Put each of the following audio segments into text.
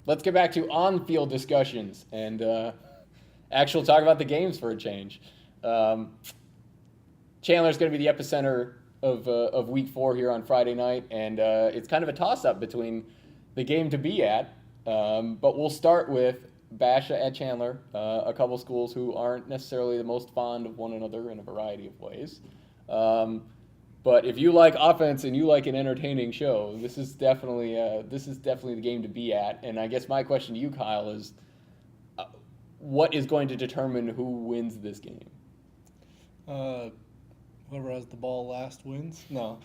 let's get back to on-field discussions and actual talk about the games for a change. Um, Chandler's going to be the epicenter of Week 4 here on Friday night, and it's kind of a toss-up between the game to be at. But we'll start with Basha at Chandler, a couple schools who aren't necessarily the most fond of one another in a variety of ways. But if you like offense and you like an entertaining show, this is definitely the game to be at. And I guess my question to you, Kyle, is what is going to determine who wins this game? Whoever has the ball last wins. No.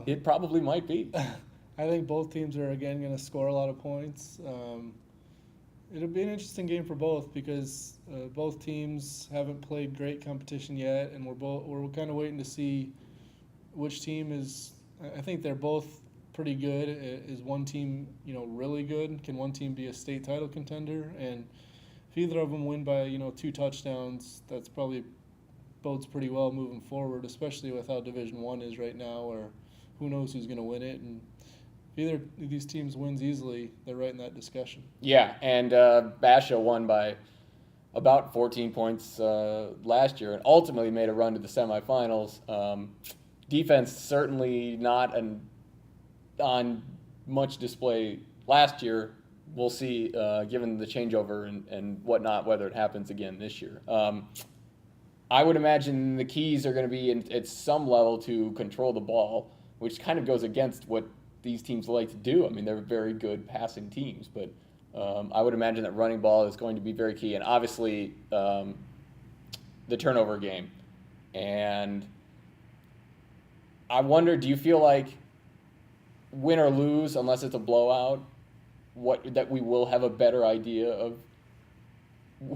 It probably might be. I think both teams are again going to score a lot of points. It'll be an interesting game for both because both teams haven't played great competition yet, and we're kind of waiting to see which team is. I think they're both pretty good. Is one team really good? Can one team be a state title contender? And if either of them win by 2 touchdowns, that's probably bodes pretty well moving forward, especially with how Division I is right now, or who knows who's going to win it. And if either of these teams wins easily, they're right in that discussion. Yeah, and Basha won by about 14 points last year and ultimately made a run to the semifinals. Defense certainly not on much display last year. We'll see, given the changeover and whatnot, whether it happens again this year. I would imagine the keys are going to be at some level to control the ball, which kind of goes against what these teams like to do. I mean, they're very good passing teams, but I would imagine that running ball is going to be very key. And obviously, the turnover game. And I wonder, do you feel like win or lose, unless it's a blowout, that we will have a better idea of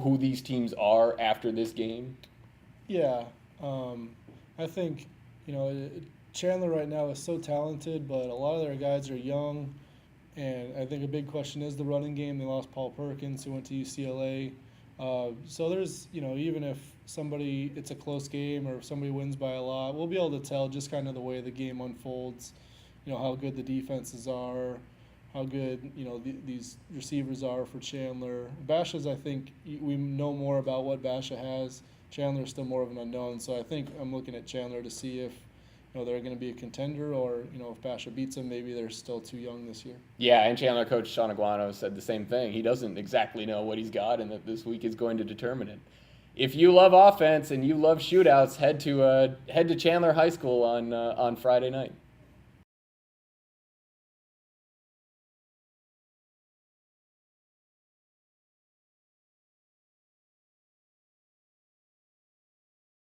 who these teams are after this game? Yeah, I think Chandler right now is so talented, but a lot of their guys are young, and I think a big question is the running game. They lost Paul Perkins, who went to UCLA. So there's, even if it's a close game or if somebody wins by a lot, we'll be able to tell just kind of the way the game unfolds, how good the defenses are, how good, these receivers are for Chandler. Basha's, I think, we know more about what Basha has. Chandler's still more of an unknown, so I think I'm looking at Chandler to see if they're going to be a contender, or if Basha beats them, maybe they're still too young this year. Yeah, and Chandler coach Sean Aguano said the same thing. He doesn't exactly know what he's got, and that this week is going to determine it. If you love offense and you love shootouts, head to Chandler High School on Friday night.